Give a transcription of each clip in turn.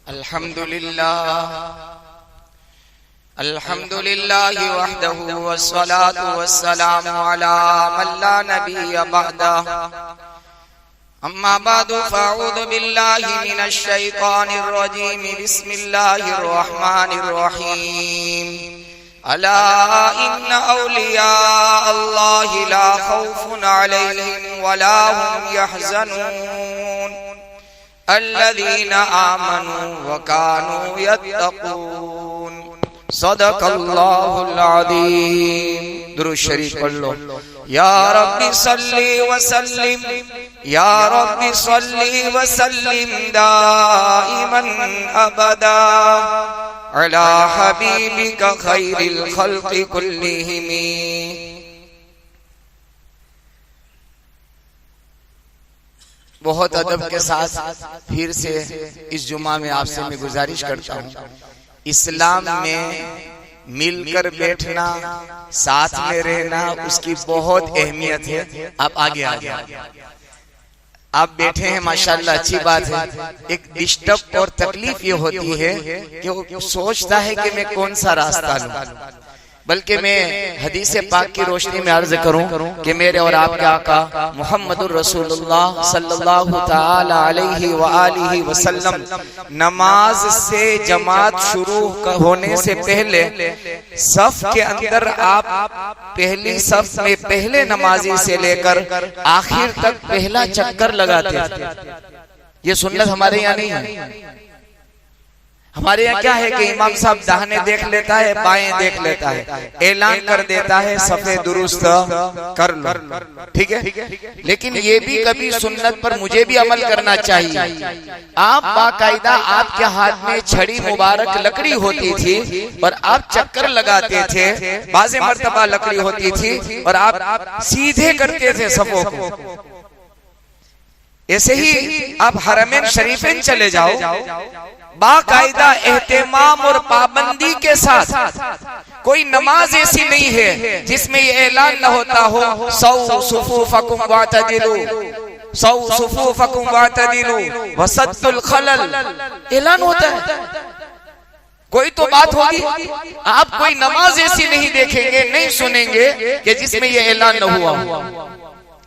अल्हम्दुलिल्लाह वहदहु वस्सलातु वस्सलामु अला मन ला नबिय्य बअदह। अम्मा बादु फ़अऊज़ु बिल्लाहि मिनश शैतानिर रजीम। बिस्मिल्लाहिर रहमानिर रहीम। अला इन्न औलिया अल्लाहि ला खौफुन अलैहिम वला हुम यहज़नून अल्लज़ीना आमनू व कानू यत्तक़ून। सदक़ल्लाहुल अज़ीम। दुरूद शरीफ पढ़ लो। या रब्बी सल्ली व सल्लिम, या रब्बी सल्ली व सल्लिम दाइमन अबदा अला हबीबिका खैरिल खल्क़ि कुल्लिहिम। बहुत अदब के साथ फिर से इस जुमा में आपसे मैं गुजारिश करता हूँ, इस्लाम में मिलकर बैठना, साथ में रहना, उसकी बहुत अहमियत है। आप आगे आप बैठे हैं माशाल्लाह, अच्छी बात है। एक डिस्टर्ब और तकलीफ ये होती है कि वो सोचता है कि मैं कौन सा रास्ता लूं। बल्कि मैं हदीस पाक की रोशनी में अर्ज करूं कि मेरे और आपके आका मुहम्मदुर रसूलुल्लाह सल्लल्लाहु ताला अलैहि व आलिहि वसल्लम नमाज से जमात शुरू होने से पहले सफ के अंदर आप पहली सफ में पहले नमाजी से लेकर आखिर तक पहला चक्कर लगाते थे। ये सुन्नत हमारे यहाँ नहीं है। हमारे यहाँ क्या है कि इमाम साहब दाहिने देख लेता है, बाएं देख लेता है, ऐलान कर देता है सफे दुरुस्त कर लो, ठीक है। लेकिन ये भी कभी सुन्नत पर मुझे भी अमल करना चाहिए। आप बाकायदा, आपके हाथ में छड़ी मुबारक लकड़ी होती थी और आप चक्कर लगाते थे, बाज़े मर्तबा लकड़ी होती थी और आप सीधे करते थे सफों को। ऐसे ही आप हरमैन शरीफैन चले जाओ, बाकायदा एहतिमाम और पाबंदी के साथ कोई नमाज ऐसी नहीं है जिसमें ये ऐलान न होता हो सौ सुफूफकुम वातदिलू, सौ सुफूफकुम वातदिलू वसद्दुल खलल। ऐलान होता है, कोई तो बात होगी। आप कोई नमाज ऐसी नहीं देखेंगे, नहीं सुनेंगे कि जिसमें ये ऐलान न हुआ।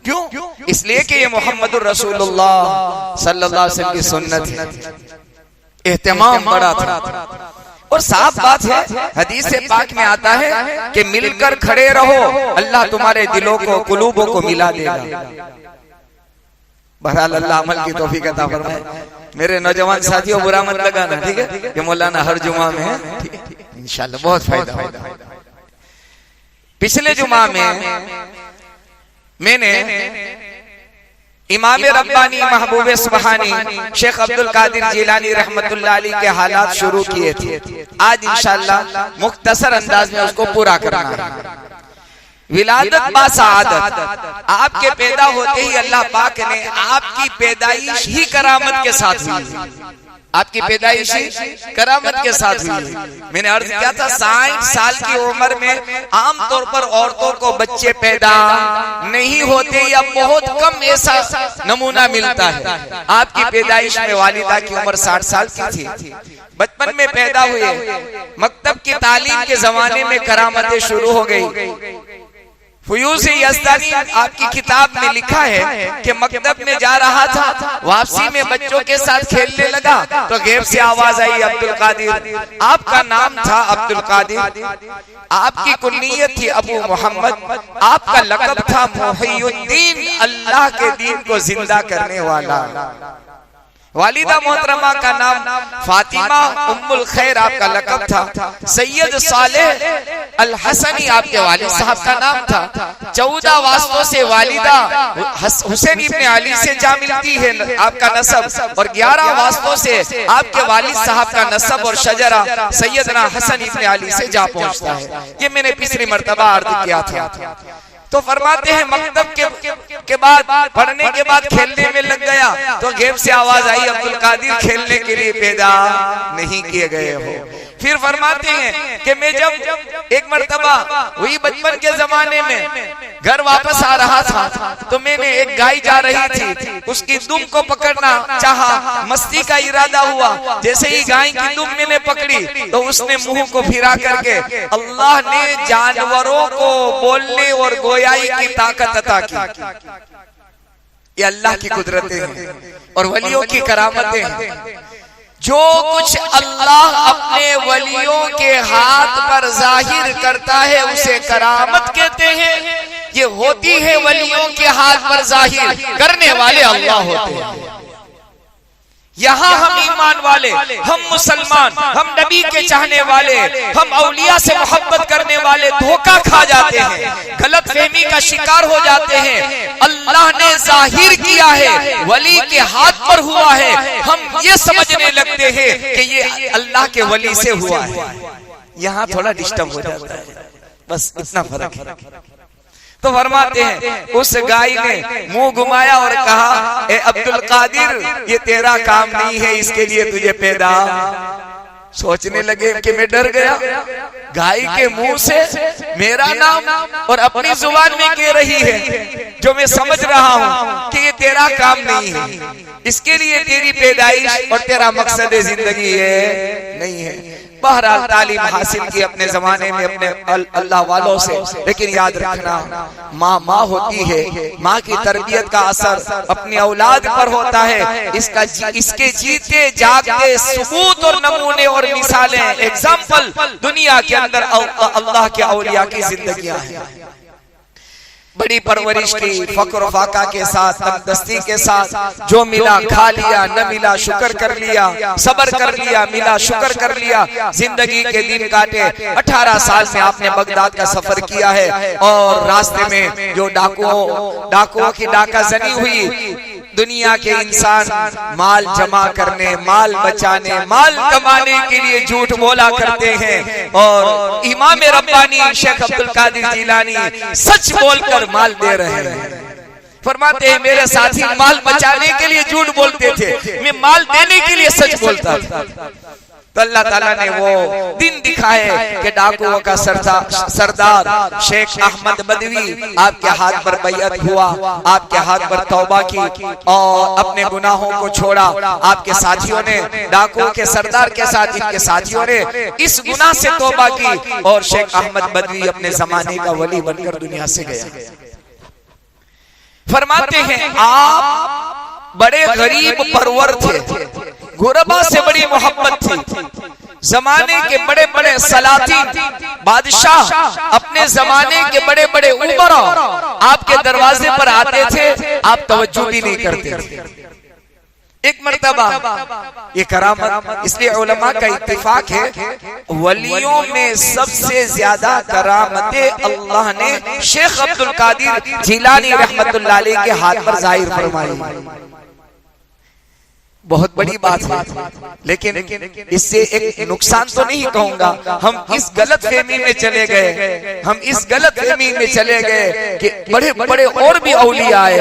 क्यों? इसलिए कि ये मुहम्मदुर रसूलुल्लाह सल्लल्लाहु अलैहि वसल्लम की सुन्नत है। एहतिमाम बड़ा था और साफ बात है, हदीस पाक में आता है कि मिलकर खड़े रहो, अल्लाह तुम्हारे दिलों को, कुलूबों को मिला देगा। बहरहाल अल्लाह अमल की तौफीक अता फरमाए। मेरे नौजवान साथियों, बुरा मत लगाना, ठीक है, कि मौलाना हर जुमा में है, ठीक है, इंशाल्लाह बहुत फायदा होगा। पिछले जुमा में मैंने इमाम रब्बानी महबूब सुबहानी शेख अब्दुल कादिर जिलानी रहमतुल्लाह अलैह के हालात शुरू किए थे। आज इंशाअल्लाह मुख्तसर अंदाज में उसको पूरा करना है। विलादत बासआदत, आपके पैदा होते ही अल्लाह पाक ने आपकी पैदाइश ही करामत के साथ हुई। आपकी पैदाइश ही करामत के साथ हुई। मैंने अर्ज किया था 60 साल की उम्र में आमतौर पर औरतों को बच्चे पैदा नहीं होते या बहुत कम ऐसा नमूना मिलता है। आपकी पैदाइश में वालिदा की उम्र 60 साल की थी, बचपन में पैदा हुए, मकतब की तालीम के जमाने में करामतें शुरू हो गई। फयूज़ यज़दानी आपकी किताब में लिखा है कि मकतब में जा रहा था, वापसी में बच्चों के साथ खेलने लगा तो गैब से आवाज आई, अब्दुल कादिर। आपका नाम था अब्दुल कादिर, आपकी कुन्नियत थी अबू मोहम्मद, आपका लक़ब था मुहियुद्दीन, अल्लाह के दीन को जिंदा करने वाला। वालिदा मोहतरमा का नाम फातिमा उम्मुल खैर आपका लक़ब था। सैयद सालेह अल हसनी आपके वालिद साहब का नाम था। 14 वास्तों से वालिदा हुसैन इब्ने अली से जा मिलती है आपका नसब, और 11 वास्तों से आपके वालिद साहब का नसब और शजरा सैयदना हसन इब्ने अली से जा पहुंचता है। ये मैंने पिछली मर्तबा अर्ज किया था। तो फरमाते हैं मकतब के बाद, पढ़ने के बाद खेलने में लग गया तो गैब से आवाज आई, अब्दुल कादिर खेलने के लिए पैदा नहीं किए गए हो। फिर फरमाते हैं कि मैं जब एक मर्तबा वही बचपन के जमाने में घर वापस आ रहा था तो मैंने एक गाय जा रही थी, उसकी दुम को पकड़ना चाहा, मस्ती का इरादा हुआ। जैसे ही गाय की दुम मैंने पकड़ी तो उसने मुंह को फिरा करके, अल्लाह ने जानवरों को बोलने और गोयाई की ताकत अता की। ये अल्लाह की कुदरतें हैं और वलियों की करामतें हैं। जो कुछ अल्लाह अपने वलियों के हाथ पर जाहिर करता है उसे करामत कहते हैं। ये होती है वलियों के हाथ पर जाहिर, करने वाले अल्लाह होते हैं। यहाँ हम ईमान वाले, हम मुसलमान, हम नबी के चाहने वाले, हम औलिया से मोहब्बत करने वाले धोखा खा जाते हैं, गलत फहमी का शिकार हो जाते हैं। अल्लाह ने जाहिर किया है, वली के हाथ पर हुआ है, हम ये समझने लगते हैं कि ये अल्लाह के वली से हुआ है। यहाँ थोड़ा डिस्टर्ब हो जाता है, बस इतना फर्क है। तो फरमाते हैं उस गाय ने मुंह घुमाया और कहा, ए अब्दुल कादिर, ये तेरा काम नहीं है, इसके लिए तुझे पैदा। सोचने लगे कि मैं डर गया, गाय के मुंह से मेरा नाम और अपनी जुबान में कह रही है जो मैं समझ रहा हूं कि ये तेरा काम नहीं है, इसके लिए तेरी पैदाइश और तेरा मकसद जिंदगी है नहीं है। बहरहाल तालीम हासिल की अपने जमाने में अपने अल्लाह वालों से, लेकिन याद रखना माँ होती है, माँ की तरबियत का असर अपनी औलाद पर होता है। इसके जीते जागते सबूत और नमूने और मिसालें, एग्जाम्पल दुनिया के अंदर अल्लाह के औलिया की जिंदगियां हैं। बड़ी परवरिश की, फक्र फाका के साथ, तंदुरुस्ती के साथ, जो मिला खा लिया, न मिला शुक्र कर लिया, सब्र कर लिया, मिला शुक्र कर लिया, जिंदगी के दिन काटे। 18 साल में आपने बगदाद का सफर किया है और रास्ते में जो डाकुओं की डाकाजनी हुई, दुनिया के इंसान माल जमा करने, माल बचाने, माल कमाने के लिए झूठ बोला करते हैं और इमाम रब्बानी शेख अब्दुल कादिर जिलानी सच बोलकर माल दे रहे हैं। फरमाते हैं मेरे साथी माल बचाने के लिए झूठ बोलते थे, मैं माल देने के लिए सच बोलता था। तो अल्लाह ताला ने वो दिन दिखाए कि डाकुओं का सरदार शेख अहमद बदवी आपके हाथ पर बैयत हुआ, आपके हाथ पर तौबा की और अपने गुनाहों को छोड़ा। आपके साथियों ने, डाकुओं के सरदार के साथ इनके साथियों ने इस गुनाह से तौबा की और शेख अहमद बदवी अपने जमाने का वली बनकर दुनिया से गया। फरमाते हैं आप बड़े गरीब परवर थे, गुरबा से बड़ी मोहब्बत थी। जमाने के बड़े बड़े सलातीन बादशाह, अपने जमाने के बड़े बड़े उमरा आपके दरवाजे पर आते थे, आप तवज्जो भी नहीं करते थे। एक मर्तबा ये करामत, इसलिए उलमा का इत्तिफाक है वलियों में सबसे ज्यादा करामतें अल्लाह ने शेख अब्दुल कादिर जिलानी रहमतुल्लाह अलैह के हाथ पर जाहिर फरमाई। बहुत बड़ी बात है, लेकिन इससे एक नुकसान तो नहीं कहूंगा, हम इस गलत फहमी में चले गए, हम इस गलत फहमी में चले गए कि बड़े बड़े और भी औलिया आए,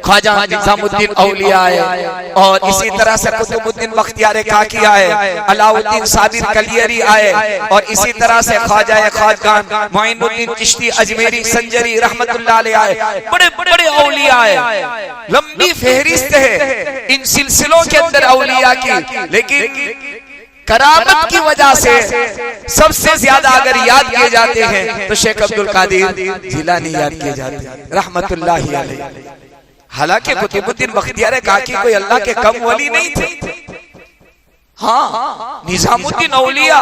ख्वाजा निजामुद्दीन औलिया आए और इसी तरह से कुतुबुद्दीन बख्तियार काकी आए, अलाउद्दीन साबिर कलियरी आए और इसी तरह से ख्वाजा खाजगान मोइनुद्दीन चिश्ती अजमेरी संजरी रहमतुल्लाह अलैह आए, बड़े बड़े औलिया आए। लंबी फहरिस्त है इन सिलसिलों के अंदर औलिया की, लेकिन करामत की वजह से सबसे ज्यादा अगर याद किए जाते हैं तो शेख अब्दुल कादिर जिलानी याद किए जाते हैं रहमतुल्लाहि अलैह। हालांकि कुतुबुद्दीन बख्तियार काकी कोई अल्लाह के कम वली नहीं थे, हाँ निजामुद्दीन औलिया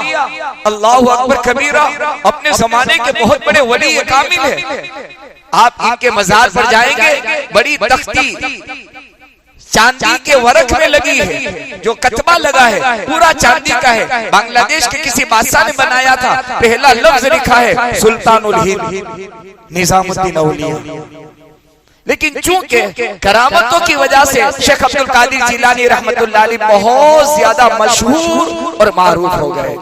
अल्लाहु अकबर कबीरा अपने जमाने के बहुत बड़े वली कामिल है। आप इनके मजार पर जाएंगे, बड़ी तख्ती चांदी के वर्क में लगी है, जो कतबा लगा है पूरा चांदी का है, बांग्लादेश के किसी बादशाह ने बनाया था, पहला लफ्ज लिखा है सुल्तानुल हिंद निजामुद्दीन औलिया। लेकिन चूंकि करामतों की वजह से शेख अब्दुल कादिर जिलानी रहमतुल्लाह अलैह बहुत ज्यादा मशहूर और मारूफ हो गए।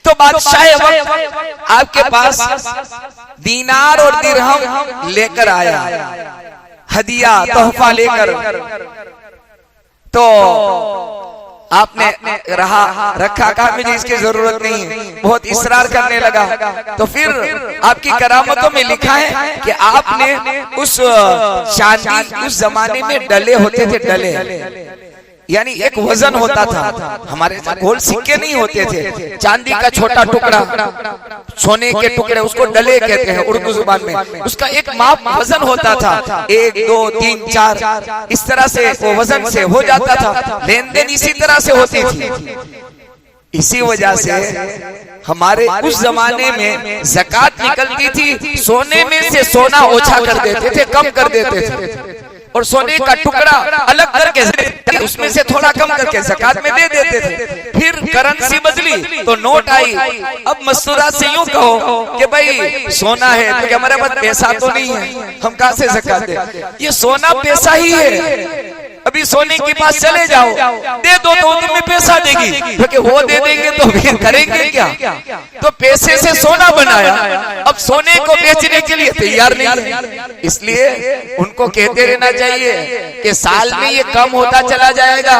तो बादशाह वक्त आपके पास दीनार और दिरहम लेकर आया, हदिया तोहफा लेकर, तो आपने रखा, कहा मुझे इसकी जरूरत नहीं है, बहुत इसरार करने लगा। तो फिर आपकी करामतों में लिखा है कि आपने उस चांदी, उस जमाने में डले होते थे, डले यानी एक वजन होता था, हमारे गोल सिक्के नहीं होते थे, चांदी का छोटा टुकड़ा, सोने के टुकड़े, उसको डले कहते हैं उर्दू जुबान में। उसका एक माप वजन होता था, 1 2 3 4 इस तरह से वो वजन से हो जाता था, लेन देन इसी तरह से होती थी। इसी वजह से हमारे उस जमाने में ज़कात निकलती थी, सोने में से सोना ओछा कर देते थे, कम कर देते थे, और सोने का टुकड़ा अलग करके उसमें से थोड़ा कम करके ज़कात में दे देते थे। फिर करेंसी बदली तो नोट आई। अब मस्तूरात से यूं कहो कि भाई सोना है तो हमारे पास पैसा तो नहीं है, हम कहां से ज़कात दे? ये सोना पैसा ही है। अभी सोने के पास चले जाओ, दे दो तो तुम्हें पैसा देगी, क्योंकि वो दे देंगे तो फिर करेंगे क्या? तो पैसे से सोना बनाया, अब सोने को बेचने के लिए तैयार नहीं है। इसलिए उनको कहते रहना चाहिए कि साल में ये कम होता चला जाएगा,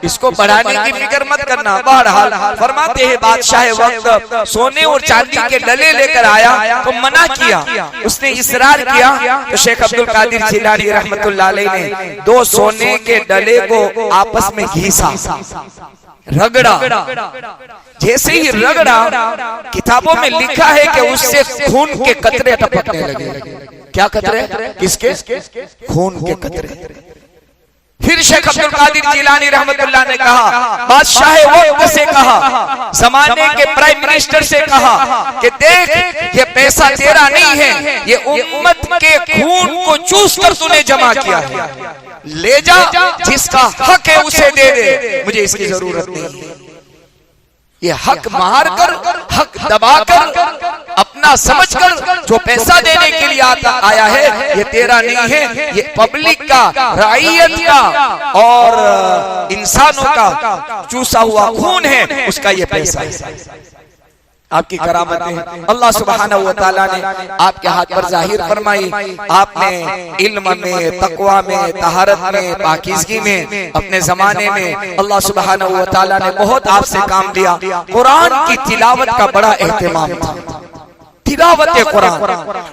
इसको बढ़ाने की फिक्र मत करना। बहरहाल फरमाते हैं बादशाह वक्त सोने और चांदी के डले लेकर आया तो मना किया, उसने इसरार किया तो शेख अब्दुल कादिर जिलानी रहमतुल्लाह अलैह ने 2 सोने के डले को आपस में घिसा, रगड़ा। जैसे ही रगड़ा, किताबों में लिखा है कि उससे खून के कतरे टपकने लगे। क्या कतरे? किसके? खून के कतरे। फिर शेख अब्दुल कादिर जिलानी रहमतुल्लाह ने कहा, बादशाह वक्त से कहा, जमाने के प्राइम मिनिस्टर से कहा कि देख ये पैसा तेरा नहीं है, ये उम्मत के खून को चूस कर तूने जमा किया है, ले जा, जिसका हक है उसे दे दे, मुझे इसकी जरूरत नहीं है। ये हक मार कर, हक दबाकर, अपना समझकर जो पैसा देने के लिए आया है, ये तेरा नहीं है, ये पब्लिक का, रईयत का और इंसानों का चूसा हुआ खून है, उसका ये पैसा है। आपकी करामतें अल्लाह सुब्हानहू व तआला ने आपके हाथ पर जाहिर फरमाई। आपने इल्म में, तकवा में, तहारत में, पाकीज़गी में, अपने जमाने में अल्लाह सुब्हानहू व तआला ने बहुत आपसे काम लिया। कुरान की तिलावत का बड़ा एहतमाम था, तिलावत कुरान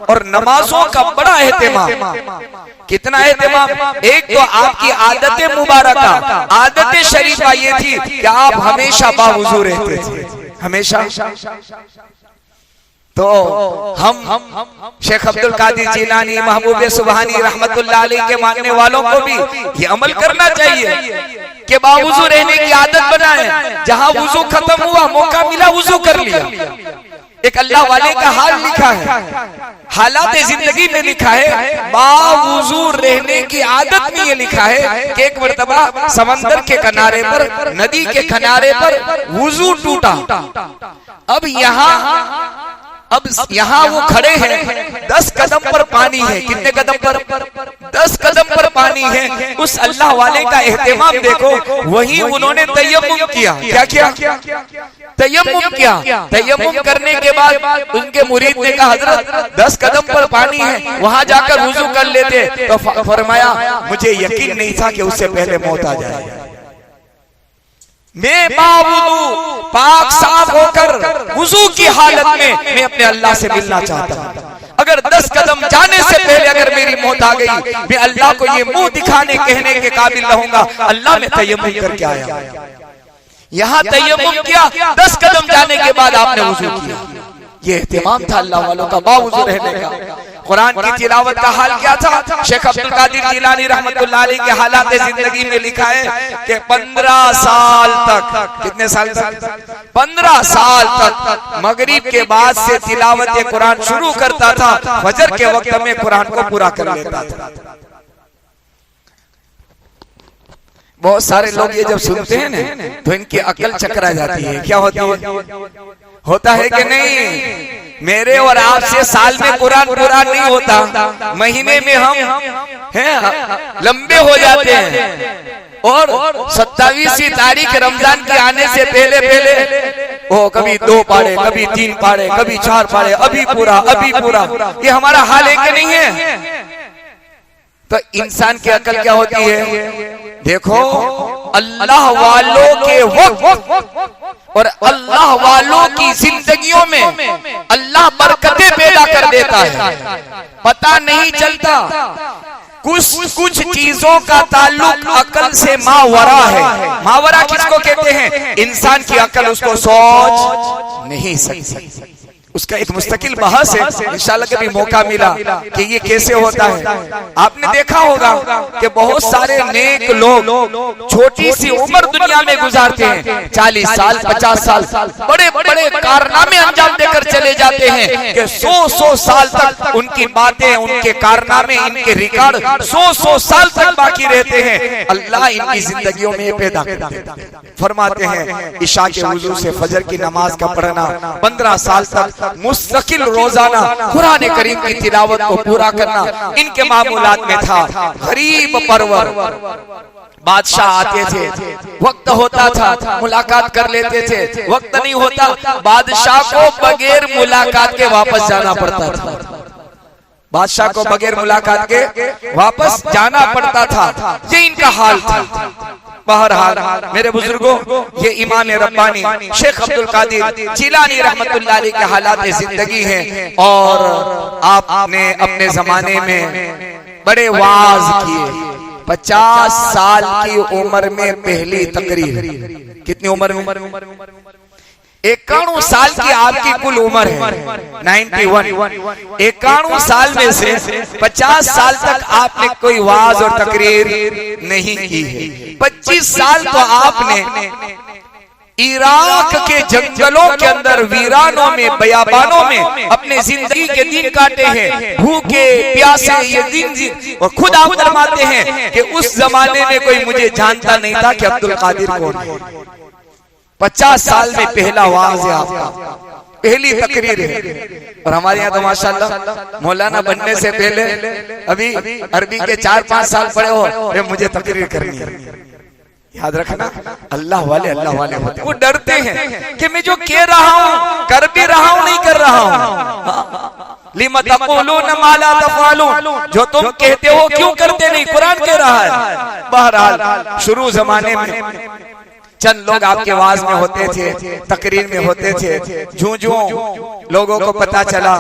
और नमाजों का बड़ा एहतमाम। कितना एहतमाम? एक तो आपकी आदत मुबारका, आदत शरीफा ये थी कि आप हमेशा बावुज़ू रहते थे, हमेशा। तो हम शेख अब्दुल कादिर जिलानी महबूब सुबहानी रहमतुल्लाह अलैह के मानने वालों को भी ये अमल करना चाहिए कि बावुज़ू रहने की आदत बनाएं। जहां वुज़ू खत्म हुआ, मौका मिला, वुज़ू कर लिया। एक अल्लाह वाले का हाल लिखा है, हालात जिंदगी में लिखा है, बावुज़ू रहने की आदत में ये लिखा है कि एक मर्तबा समंदर के किनारे पर, नदी के किनारे पर वुज़ू टूटा। अब यहाँ वो खड़े हैं, 10 कदम पर पानी है। कितने कदम पर? 10 कदम पर पानी है। उस अल्लाह वाले का एहतमाम देखो, वहीं उन्होंने तयम्मुम किया। क्या किया? तयम्मुम किया। तयम्मुम करने के बाद उनके मुरीद ने कहा, हजरत 10 कदम पर पानी है, वहां जाकर वुज़ू कर लेते। तो फरमाया, मुझे यकीन नहीं था कि उससे पहले मौत आ जाए। मैं बावुज़ू पाक साफ होकर वुज़ू की हालत में मैं अपने अल्लाह से मिलना चाहता हूँ। अगर 10 कदम जाने से पहले अगर मेरी मौत आ गई, मैं अल्लाह को ये मुंह दिखाने कहने के काबिल रहूंगा, अल्लाह में तयम्मुम करके आया। यहाँ तयम्मुम किया, 10 कदम जाने के बाद आपने वुज़ू किया। ये एहतमाम था अल्लाह वालों का, बावुज़ू रहने का। कुरान की तिलावत का हाल क्या था? शेख अब्दुल कादिर जिलानी रहमतुल्लाह अलैह के हालात जिंदगी में लिखा है कि 15 साल तक, कितने साल तक? 15 साल तक मगरिब के बाद से तिलावत कुरान शुरू करता था, फजर के वक्त में कुरान को पूरा कर लेता था। बहुत सारे लोग ये जब सुनते हैं ना तो इनकी अकल चकरा जाती है। क्या होती है? होता है कि नहीं? मेरे और आपसे साल में कुरान पूरा नहीं होता, महीने में हम हैं लंबे हो जाते हैं। और 27वीं तारीख रमजान के आने से पहले वो कभी 2 पारे, कभी 3 पारे, कभी 4 पारे, अभी पूरा, अभी पूरा। ये हमारा हाल है कि नहीं है? तो इंसान की अकल क्या होती है? देखो अल्लाह वालों के वक्त और अल्लाह वालों की जिंदगियों में अल्लाह बरकतें पैदा कर देता है, पता नहीं चलता। कुछ चीजों का ताल्लुक अकल से मावरा है। मावरा किसको कहते हैं? इंसान की अकल उसको सोच नहीं सकती। उसका एक मुस्तकिल बहस है, इंशाल्लाह कभी मौका मिला कि ये कैसे होता है। आपने देखा होगा कि बहुत सारे नेक लोग छोटी सी उम्र दुनिया में गुजारते हैं, 40 साल 50 साल, बड़े बड़े कारनामे अंजाम देकर चले जाते हैं कि 100 साल तक उनकी बातें, उनके कारनामे, इनके रिकॉर्ड 100 साल तक बाकी रहते हैं। अल्लाह इनकी जिंदगियों में पैदा करते हैं। फरमाते हैं इशा के वुजू से फजर की नमाज का पढ़ना, 15 साल तक मुस्तकिल रोजाना कुरान करीम की तिलावत को पूरा करना इनके मामूलात में था। गरीब परवर बादशाह आते थे, वक्त होता था मुलाकात कर लेते थे, वक्त नहीं होता बादशाह को बगैर मुलाकात के वापस जाना पड़ता था। बादशाह को बगैर मुलाकात के वापस जाना पड़ता था। ये इनका हाल था। बहरहाल मेरे बुजुर्गों, ये इमाम रब्बानी शेख अब्दुल कादिर जिलानी रहमतुल्लाह अलैह के हालात जिंदगी हैं। और आपने अपने जमाने में बड़े वाज किए। 50 साल की उम्र में पहली तकरीर। कितनी उम्र में? 91 साल की आपकी कुल उम्र है, 91। 91 साल में से 50 साल तक आपने कोई वाज और तकरीर नहीं की है। 25 साल तो आपने इराक के जंगलों के अंदर, वीरानों में, बयाबानों में अपने जिंदगी के दिन काटे हैं, भूखे प्यासे ये दिन। और खुद आप फरमाते हैं कि उस जमाने में कोई मुझे जानता नहीं था कि अब्दुल कादिर कौन है। 50 साल में पहला वाज है आपका, पहली तकरीर है। और हमारे यहाँ तो माशाल्लाह मौलाना बनने से पहले अभी अरबी के 4-5 साल पड़े हो, मुझे तकरीर करनी है। याद रखना, अल्लाह वाले होते हैं। वो डरते हैं कि मैं जो कह रहा हूँ कर भी रहा हूँ, नहीं कर रहा हूँ। लिमा तक़ूलून मा ला तफ़अलून, जो तुम कहते हो क्यों करते नहीं? कुरान कह रहा है। बहरहाल शुरू जमाने में चंद लोग आपके वाज में होते थे, तकरीर में होते थे। जूं लोगों को पता चला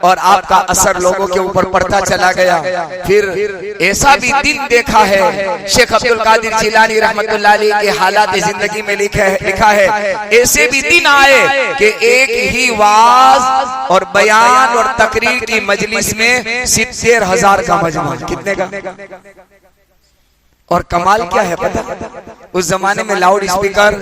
और आपका असर लोगों के ऊपर पड़ता चला गया। फिर ऐसा भी दिन देखा है, शेख अब्दुल कादिर जिलानी रहमतुल्लाह अलैह के हालात जिंदगी में लिखा है, ऐसे भी दिन आए कि एक ही वाज और बयान और तकरीर की मजलिस में 70,000 का मजमा। कितने का? और कमाल क्या है पता? उस जमाने में लाउड स्पीकर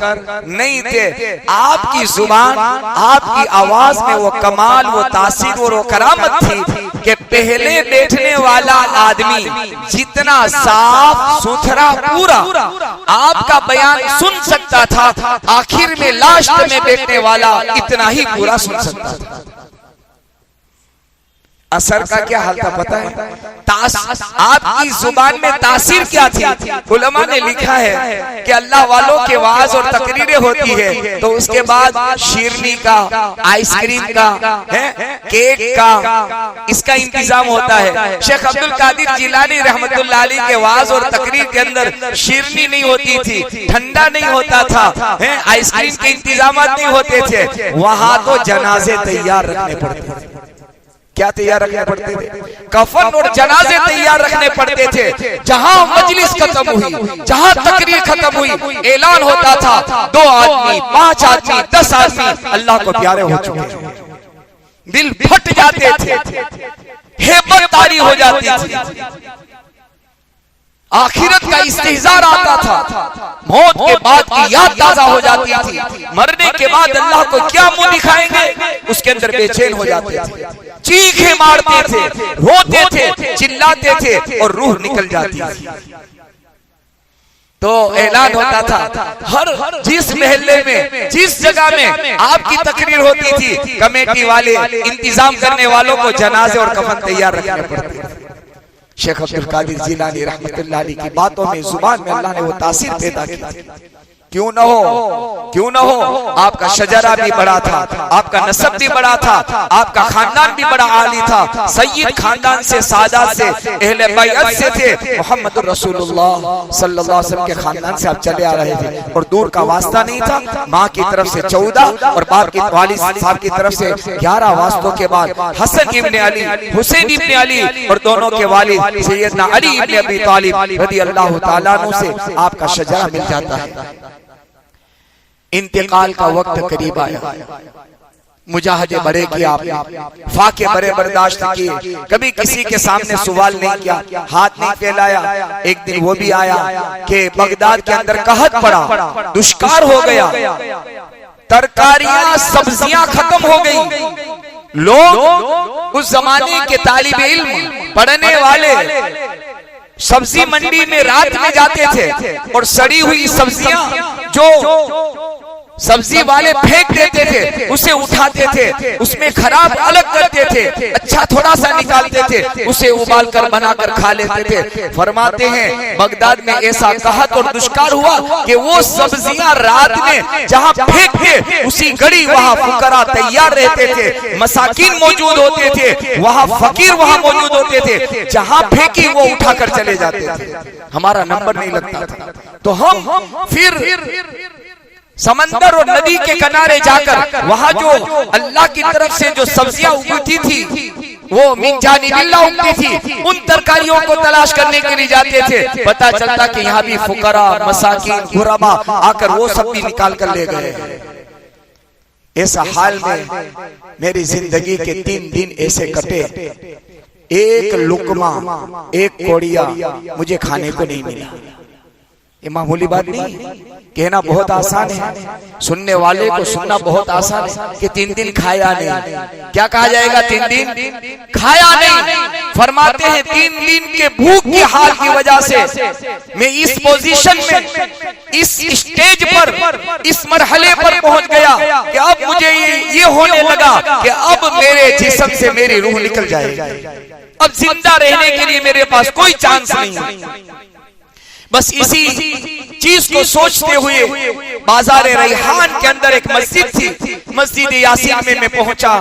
नहीं थे। आपकी जुबान, आपकी आवाज में वो कमाल, वो तासीर और वो करामत थी कि पहले बैठने वाला आदमी जितना साफ सुथरा पूरा आपका बयान सुन सकता था, आखिर में लास्ट में बैठने वाला इतना ही पूरा सुन सकता था। असर का क्या हाल था पता है? आपकी जुबान में तासीर क्या थी? उलमा ने लिखा है कि अल्लाह वालों के वाज और तकरीरें होती है तो उसके बाद शीरनी का, आइसक्रीम का, केक का, इसका इंतजाम होता है। शेख अब्दुल कादिर जिलानी रहमतुल्लाह अलैह के वाज और तकरीर के अंदर शीरनी नहीं होती थी, ठंडा नहीं होता था, आइसक्रीम के इंतजाम नहीं होते थे। वहां तो जनाजे तैयार रखने पड़ते थे। क्या तैयार रखने पड़ते थे? कफन और जनाजे तैयार रखने पड़ते थे। जहां मजलिस खत्म हुई, जहां तकरीर खत्म हुई, ऐलान होता था 2 आदमी, 5 आदमी, 10 आदमी अल्लाह को प्यारे हो चुके हैं। दिल फट जाते थे, हेबत तारी हो जाती थी, आखिरत का इस्तेहजार आता था, मौत के बाद की याद ताजा हो जाती थी, मरने के बाद अल्लाह को क्या मुंह दिखाएंगे, उसके अंदर बेचैन हो जाते थे, चीखें मारते थे, रोते थे, चिल्लाते थे और रूह निकल जाती थी। तो ऐलान होता था हर जिस महल्ले में, जिस जगह में आपकी तकरीर होती थी, कमेटी वाले, इंतजाम करने वालों को जनाजे और कफन तैयार रखने पड़ते थे। शेख अब्दुल कादिर जिलानी रहमतुल्लाह अलैह की बातों में, जुबान में अल्लाह ने वो तासीर पैदा की। क्यों न हो, क्यों न हो। आपका शजरा भी बड़ा था, आपका नसब भी बड़ा था, आपका खानदान भी बड़ा आली था, सैयद खानदान से, सादात से, अहले बैत से थे। मोहम्मद रसूलुल्लाह सल्लल्लाहु अलैहि वसल्लम के खानदान से आप चले आ रहे थे और दूर का वास्ता नहीं था। माँ की तरफ से 14 और बाप की वालिद साहब की तरफ से 11 वास्तों के बाद हसन इब्ने अली, हुसैन इब्ने अली और दोनों के वालिद सैयदना अली इब्ने अबी तालिब रज़ियल्लाहु ताला अन्हु से आपका शजरा मिल जाता है। इंतकाल का वक्त करीब आया, मुजाहदे बड़े किए आपने, फाके बड़े बर्दाश्त किए, कभी किसी के सामने सवाल नहीं किया, हाथ नहीं फैलाया। एक दिन वो भी आया कि बगदाद के अंदर कहत पड़ा, दुष्काल हो गया, तरकारियां सब्जियां खत्म हो गई। लोग उस जमाने के तालिब इल्म पढ़ने वाले सब्जी मंडी में रात में जाते थे और सड़ी हुई सब्जियां जो सब्जी वाले फेंक देते थे उसे उठाते थे, उसमें खराब अलग करते थे, अच्छा थोड़ा सा निकालते थे, उसे उबाल कर बनाकर खा लेते थे। फरमाते हैं बगदाद में ऐसा कहत और दुष्काल हुआ कि वो सब्जियां रात में जहां फेंकते उसी घड़ी वहां फुकरा तैयार रहते थे, मसाकिन मौजूद होते थे, वहां फकीर वहां मौजूद होते थे, जहां फेंकी वो उठाकर चले जाते थे। हमारा नंबर नहीं लगता था, तो हम फिर समंदर और नदी के किनारे जाकर वहां जो अल्लाह की तरफ से जो सब्जियां उगती थी वो मिन जानिबिल्लाह उगती थी, उन तरकारियों को तलाश करने के लिए जाते थे। पता चलता कि यहाँ भी फुकरा, मसाकिन, गुरबा आकर वो सब भी निकाल कर ले गए। ऐसा हाल में मेरी जिंदगी के 3 दिन ऐसे कटे, एक लुकमा, एक कोड़िया मुझे खाने को नहीं मिला। ये मामूली बात नहीं, कहना बहुत आसान है, सुनने वाले को सुनना बहुत आसान है कि 3 दिन खाया नहीं। क्या कहा जाएगा? 3 दिन खाया नहीं। फरमाते हैं 3 दिन के भूख की हाल की वजह से मैं इस पोजीशन में, इस स्टेज पर, इस मरहले पर पहुंच गया कि अब मुझे ये होने लगा कि अब मेरे जिस्म से मेरी रूह निकल जाएगी, अब जिंदा रहने के लिए मेरे पास कोई चांस नहीं है। बस इसी चीज को सोचते हुए बाजार रैहान के अंदर एक मस्जिद थी, मस्जिद यासीन में मैं पहुंचा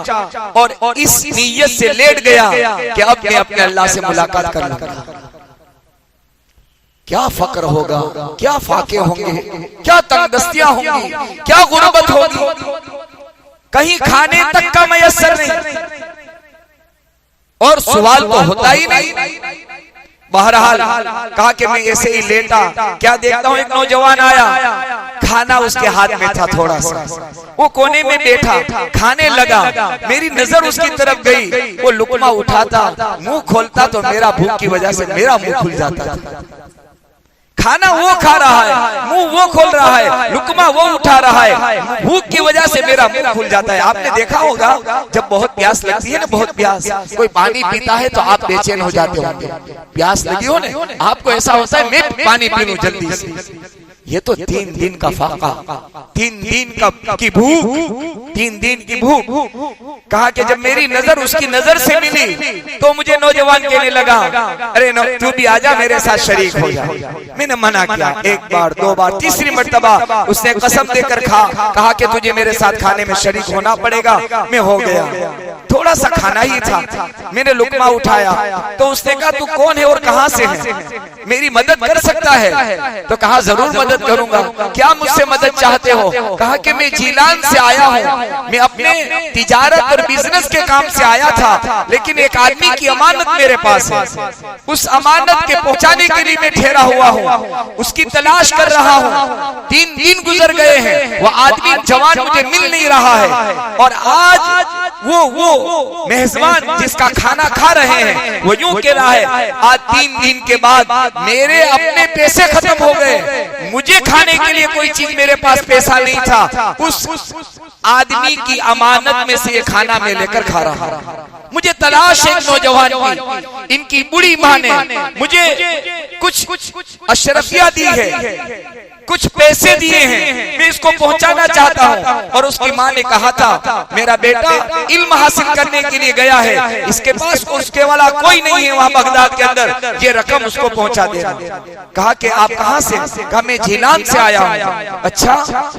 और इस नीयत से लेट गया कि अब मैं अपने अल्लाह से मुलाकात कर लूंगा। क्या फक्र होगा, क्या फाके होंगे, क्या तंगदस्तियां होंगी, क्या गुर्बत होगी, कहीं खाने तक का मयस्सर नहीं और सवाल तो होता ही नहीं। बहरहाल कहा कि मैं ऐसे ही लेटा, क्या देखता हूँ एक नौजवान आया, खाना उसके हाथ में था, थोड़ा सा वो कोने में बैठा खाने लगा। मेरी नजर उसकी तरफ गई, वो लुकमा उठाता, मुंह खोलता तो मेरा भूख की वजह से मेरा मुंह खुल जाता था। खाना वो खा रहा है, मुंह वो खोल रहा है, लुकमा वो उठा रहा है, भूख की वजह से मेरा मुंह खुल जाता है। आपने देखा होगा जब बहुत प्यास लगती है ना, बहुत प्यास, कोई पानी पीता है तो आप बेचैन हो जाते होंगे, प्यास लगी हो ना, आपको ऐसा होता है मैं पानी पी लूं जल्दी से। ये तो 3 दिन का फाका, 3 दिन की भूख, 3 दिन की भूख। कहा कि जब मेरी नजर उसकी नजर से मिली तो मुझे नौजवान कहने लगा, अरे तू भी आजा मेरे साथ शरीक हो जा। मैंने मना किया, 1 बार 2 बार, तीसरी मर्तबा उसने कसम देकर कहा कि तुझे मेरे साथ खाने में शरीक होना पड़ेगा। मैं हो गया, थोड़ा सा खाना ही था, मैंने लुकमा उठाया तो उसने कहा तू कौन है और कहां से है, मेरी मदद कर सकता है? तो कहा जरूर मदद करूंगा, क्या मुझसे मदद चाहते हो? कहा कि मैं जीलान से आया हूँ, मैं अपने तिजारत और बिजनेस के काम से आया था, लेकिन एक आदमी की अमानत मेरे पास है, उस अमानत के पहुंचाने के लिए मैं ठहरा हुआ हूँ, उसकी तलाश कर रहा हूँ। 3 दिन गुजर गए हैं, वो आदमी जवान मुझे मिल नहीं रहा है और आज वो मेहमान जिसका खाना खा रहे हैं वो यूं कह रहा है, आज 3 दिन के बाद मेरे अपने पैसे खत्म हो गए, मुझे खाने के लिए कोई चीज मेरे पास पैसा नहीं था, उस आदमी की अमानत में से ये खाना मैं लेकर खा रहा हूं। मुझे तलाश है नौजवान की, इनकी बुढ़ी माँ ने मुझे कुछ अशरफिया दी है, कुछ पैसे दिए हैं, मैं इसको पहुंचाना चाहता हूँ। और उसकी माँ ने कहा था मेरा बेटा इल्म हासिल करने के लिए गया है, इसके पास उसके वाला कोई नहीं है वहाँ बगदाद के अंदर, ये रकम उसको पहुंचा देना। कहा कि आप कहाँ से? कहा मैं झीलान से आया हूँ। अच्छा,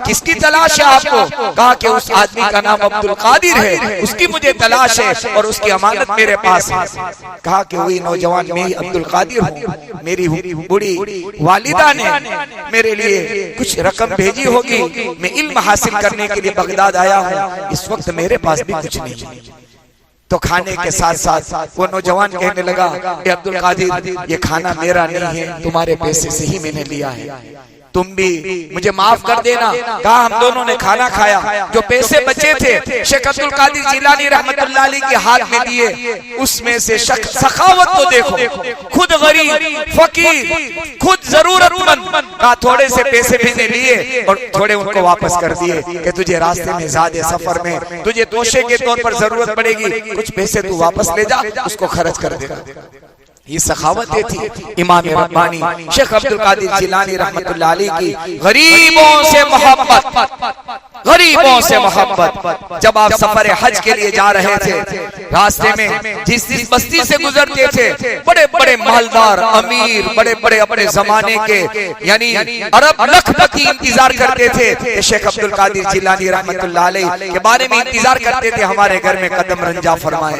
किसकी तलाश है आपको? कहा कि उस आदमी का नाम अब्दुल कादिर है, उसकी मुझे तलाश है और उसकी अमानत मेरे पास है। कहा कि वही नौजवान मैं अब्दुल कादिर हूँ, मेरी बूढ़ी वालिदा ने मेरे लिए कुछ रकम भेजी होगी, मैं इल्म हासिल करने के लिए बगदाद आया हूँ, इस वक्त मेरे पास भी कुछ नहीं है। तो खाने के साथ साथ वो नौजवान कहने लगा अब्दुल कादिर ये खाना मेरा नहीं है, तुम्हारे पैसे से ही मैंने लिया है, तुम भी मुझे माफ कर देना। कहा हम दोनों ने खाना खाया, जो पैसे बचे थे शेख अब्दुल कादिर जिलानी रहमतुल्लाह अलैह के हाथ में दिए, उसमें से सखावत तो देखो, खुद गरीब फकीर, खुद जरूरतमंद, कहा थोड़े से पैसे मैंने लिए और थोड़े उनको वापस कर दिए कि तुझे रास्ते में ज़्यादा सफर में तुझे तोशे के तौर पर जरूरत पड़ेगी, कुछ पैसे तू वापस ले जा, उसको खर्च कर देना। ये सखावतें थी इमाम रब्बानी शेख अब्दुल कादिर जिलानी रहमतुल्लाह अलैह की। गरीबों से मोहब्बत, गरीबों से मोहब्बत। जब आप सफर हज के लिए जा रहे थे, रास्ते में जिस बस्ती से गुजरते थे, बड़े बड़े मालदार अमीर, बड़े बड़े अपने जमाने के यानी अरब लखपति इंतजार करते थे कि शेख अब्दुल कादिर जिलानी रहमतुल्लाह अलैह के बारे में इंतजार करते थे, हमारे घर में कदम रंजा फरमाए,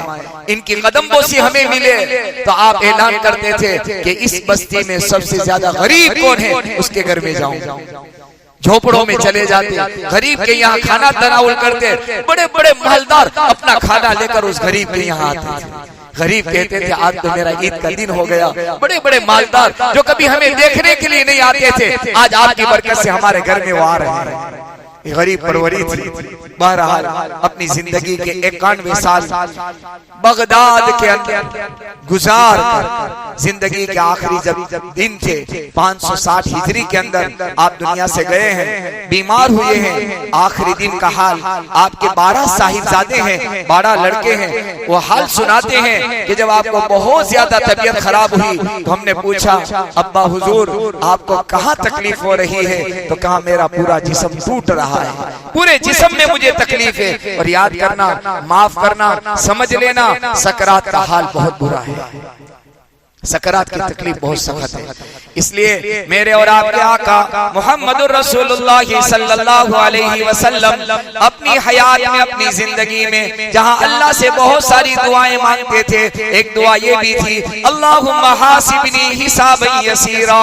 इनकी कदम बोसी हमें मिले। तो आप ऐलान करते थे कि इस बस्ती में सबसे ज्यादा गरीब कौन है, उसके घर में जाऊं। झोपड़ों में चले जाते, गरीब के यहाँ खाना तनावुल करते, बड़े बड़े मालदार अपना खाना लेकर उस गरीब के यहाँ आते थे। गरीब कहते थे आज तो मेरा ईद का दिन हो गया, बड़े बड़े मालदार जो कभी हमें देखने के लिए नहीं आते थे, आज आपकी बरकत से हमारे घर में वो आ रहे हैं। गरीब परवरी थी। बहरहाल अपनी जिंदगी के 91 साल बगदाद के अंदर गुजार कर, जिंदगी के आखिरी जब दिन थे 560 हिजरी के अंदर आप दुनिया से गए हैं, बीमार हुए हैं। आखिरी दिन का हाल, आपके 12 साहिबजादे हैं, 12 लड़के हैं, वो हाल सुनाते हैं कि जब आपको बहुत ज्यादा तबीयत खराब हुई तो हमने पूछा अब्बा हुजूर आपको कहाँ तकलीफ हो रही है? तो कहा मेरा पूरा जिस्म टूट रहा है, पूरे जिस्म में मुझे तकलीफ है। और याद करना, माफ करना, समझ लेना, सकरात का हाल बहुत बुरा है, सकरात की तकलीफ बहुत सख्त है। इसलिए मेरे और आपके आका मुहम्मदुर रसूलुल्लाह सल्लल्लाहु अलैहि वसल्लम अपनी हयात में, अपनी जिंदगी में जहां अल्लाह से बहुत सारी दुआएं मांगते थे, एक दुआ ये भी थी अल्लाहुम्मा हासिबनी हिसाबन यसीरा,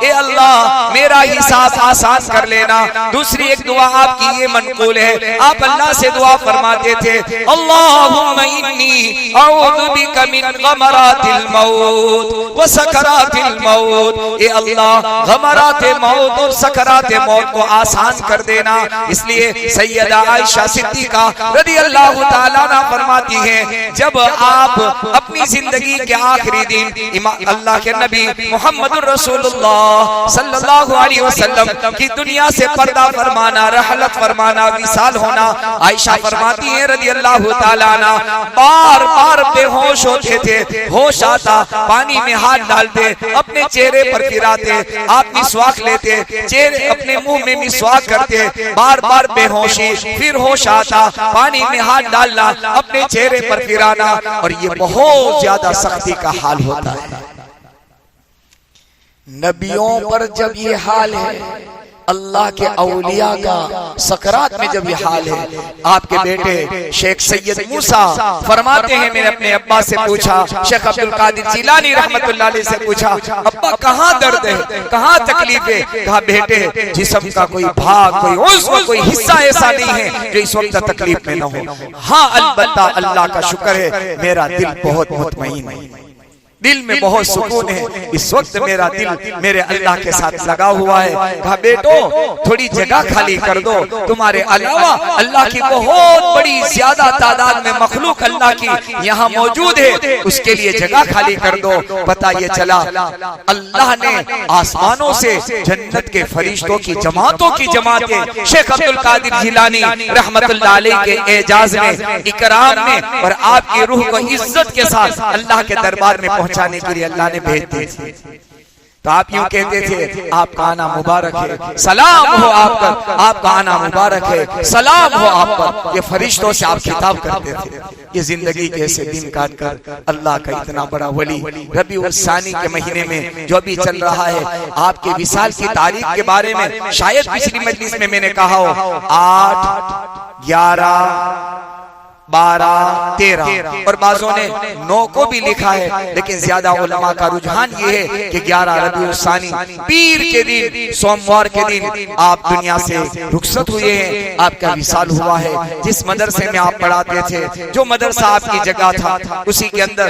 ए अल्लाह मेरा हिसाब आसान कर लेना। दूसरी एक दुआ आपकी ये मनकूल है, आप अल्लाह से दुआ फरमाते थे अल्लाहुम्मा इन्नी अऊज़ु बिका मिन गमरातिल मौत व सकरातिल मौत, ए अल्लाह गमराते मौत और सकराते मौत को आसान कर देना। इसलिए सैयदा आयशा सिद्दीका रज़ी अल्लाह ताला अन्हा फरमाती हैं जब आप अपनी जिंदगी के आखिरी दिन अल्लाह के नबी मुहम्मदुर रसूलुल्लाह सल्लल्लाहु अलैहि वसल्लम की दुनिया से पर्दा फरमाना, रहलत फरमाना, विसाल होना, आयशा फरमाती हैं रज़ी अल्लाह ताला अन्हा बार बार बेहोश होते थे, होश आता पानी में हाथ डालते, अपने चेहरे पर फिराते, आप मिसवाक लेते, चेहरे अपने मुंह में मिसवाक करते, बार बार बेहोशी, फिर होश आता, पानी में हाथ डालना, अपने चेहरे पर फिराना, और ये बहुत ज्यादा सख्ती का हाल होता है। नबियों पर जब ये हाल है, अल्लाह के औलिया का सकरात में जब ये हाल है, आपके बेटे शेख सैयद मूसा फरमाते हैं मैंने अपने अब्बा से पूछा, शेख अब्दुल कादिर जिलानी रहमतुल्लाह अलैह से पूछा अब्बा कहाँ दर्द है, कहाँ तकलीफ है? कहा बेटे जिस्म का कोई भाग, कोई उज़्व, कोई हिस्सा ऐसा नहीं है जो इस वक्त तकलीफ में न हो। हाँ अलबत्ता अल्लाह का शुक्र है मेरा दिल बहुत मुतमईन है, दिल में बहुत सुकून है, इस वक्त मेरा दिल मेरे अल्लाह के साथ लगा हुआ है। कहा बेटो थोड़ी जगह खाली कर दो, तुम्हारे अलावा अल्लाह की बहुत बड़ी ज्यादा तादाद में मखलूक अल्लाह की यहाँ मौजूद है, उसके लिए जगह खाली कर दो। पता ये चला अल्लाह ने आसमानों से जन्नत के फरिश्तों की जमातों की जमातें शेख अब्दुल कादिर जिलानी रहमतुल्लाह अलैह के एजाज में, इकराम में, और आपकी रूह को इज्जत के साथ अल्लाह के दरबार में पहुंचाने के लिए अल्लाह ने भेज दी। तो आप यूं कहते थे आपका आना मुबारक है, सलाम हो आप पर, आपका आना मुबारक है, सलाम हो आप पर। ये फरिश्तों से आप खिताब करते थे। ये जिंदगी के ऐसे दिन काट कर अल्लाह का इतना बड़ा वली रबीउल सानी के महीने में जो अभी चल रहा है, आपके विसाल की तारीख के बारे में शायद पिछली मजलिस में मैंने कहा हो 8, 11, 12, 13 और बाजों ने 9 को भी लिखा है, लेकिन ज्यादा उलमा का रुझान ये है कि 11 रबीउल सानी पीर के दिन, सोमवार के दिन आप दुनिया से रुखसत हुए हैं, आपका विसाल हुआ है। जिस मदरसे में आप पढ़ाते थे, जो मदरसा आपकी जगह था, उसी के अंदर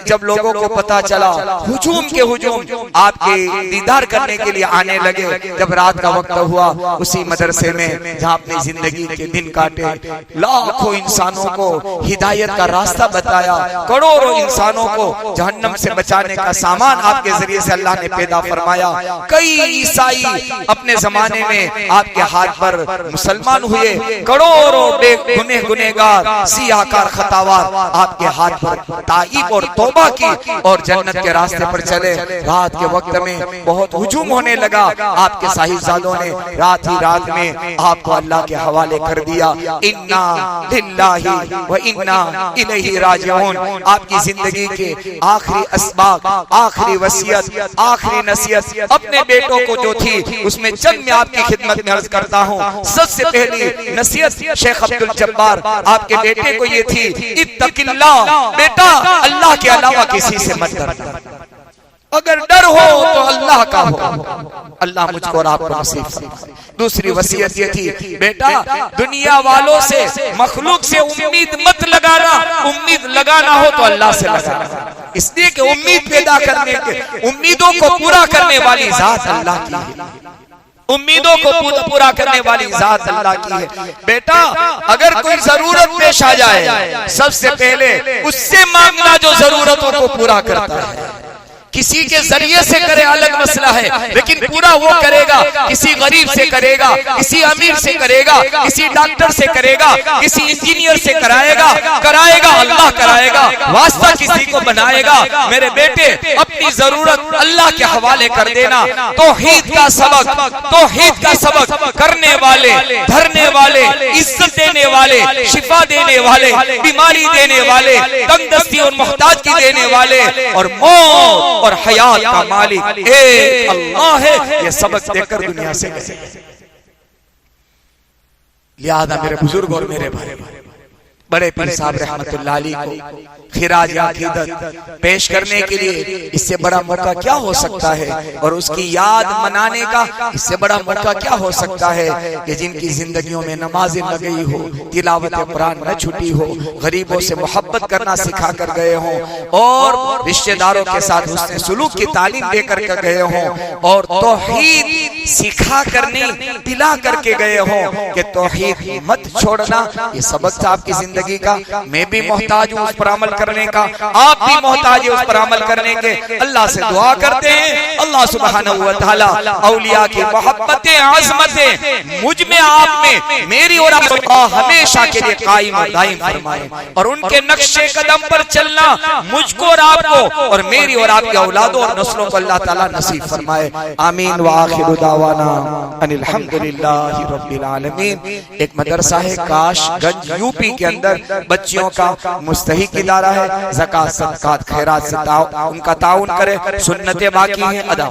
जब लोगों को पता चला, हुजूम के हुजूम आपके दीदार करने के लिए आने लगे। जब रात का वक्त हुआ, उसी मदरसे में जहाँ अपनी जिंदगी के दिन काटे, लाखों इंसानों को हिदायत का रास्ता बताया, करोड़ों इंसानों को जहन्नम से बचाने का सामान आपके जरिए से अल्लाह ने पैदा फरमाया। कई ईसाई अपने जमाने में आपके हाथ पर मुसलमान हुए, करोड़ों गुनहगार सियाकार खतावार आपके हाथ पर ताईब और तौबा की और जन्नत के रास्ते पर चले। रात के वक्त में बहुत हुजूम होने लगा, आपके साहिबजादों ने रात ही रात में आपको अल्लाह के हवाले कर दिया। इन्ना लिल्लाहि व इन्ना इलैहि राजिऊन। आपकी जिंदगी के आखिरी असबाब, आखिरी वसीयत, आखिरी नसीहत अपने बेटों को जो थी, उसमें चंद मैं आपकी खिदमत में अर्ज करता हूँ। सबसे पहली नसीहत शेख अब्दुल जब्बार आपके बेटे को ये थी, इत्तकिल्लाह, बेटा अल्लाह के अलावा किसी से मत डरना, अगर डर हो तो अल्लाह का हो। अल्लाह मुझको और आपको नसीब फरमाए। दूसरी वसीयत ये थी, बेटा दुनिया वालों से, मखलूक से उम्मीद मत लगाना, उम्मीद लगाना हो तो अल्लाह से लगाना। इसलिए कि उम्मीद पैदा करने के, उम्मीदों को पूरा करने वाली जात अल्लाह की है, उम्मीदों को पूरा करने वाली जात अल्लाह की है। बेटा अगर कोई जरूरत पेश आ जाए, सबसे पहले उससे मांगना जो जरूरतों को पूरा करता है। किसी के जरिए से करे अलग मसला है, लेकिन पूरा वो करेगा, किसी गरीब से करेगा, किसी अमीर से करेगा, किसी डॉक्टर से करेगा, किसी इंजीनियर से कराएगा अल्लाह कराएगा, वास्ता किसी को बनाएगा। मेरे बेटे अपनी जरूरत अल्लाह के हवाले कर देना। तौहीद का सबक करने वाले, धरने वाले, इज्जत देने वाले, शिफा देने वाले, बीमारी देने वाले, तंगदस्ती और मोहताज की देने वाले और मौत और हयात का मालिक एक अल्लाह है। ये सबक देकर दुनिया से गए। लिहाजा मेरे बुजुर्ग और मेरे भाई, बड़े पीर साहब रहमतुल्लाह अलैह को खिराज अकीदत पेश करने के लिए इससे बड़ा मौका क्या हो सकता है, और उसकी याद मनाने का इससे बड़ा मौका क्या हो सकता है कि जिनकी जिंदगियों में नमाजें न गई हो, तिलावत कुरान न छुटी हो, गरीबों से मोहब्बत करना सिखा कर गए हों, और रिश्तेदारों के साथ हुस्न सुलूक की तालीम देकर के गए हों, और तौहीद सिखा करने दिला करके गए हों कि तौहीद मत छोड़ना। ये सबक था आपकी जिंदगी का। मैं भी मोहताज हूँ उस पर अमल करने का, आप भी मोहताज है उस पर अमल करने के। अल्लाह से दुआ करते हैं, अल्लाह सुब्हानहू व तआला औलिया की मोहब्बतें, आज़मतें मुझ में, आप में, मेरी और आपको हमेशा के लिए कायम और दायम फरमाए, और उनके नक्शे कदम पर चलना मुझको और आपको और मेरी और आपकी औलादों और नस्लों को अल्लाह ताला नसीब फरमाए। आमीन व आखिरु दावाना अनिल हम्दुलिल्लाहि रब्बिल आलमीन। एक मदरसा है काशगंज यूपी के अंदर, बच्चियों का मुस्तहिक इदारा है, ज़कात, सदकात, खैरात से उनका ताउन करे, सुन्नतें बाकी हैं, अदा।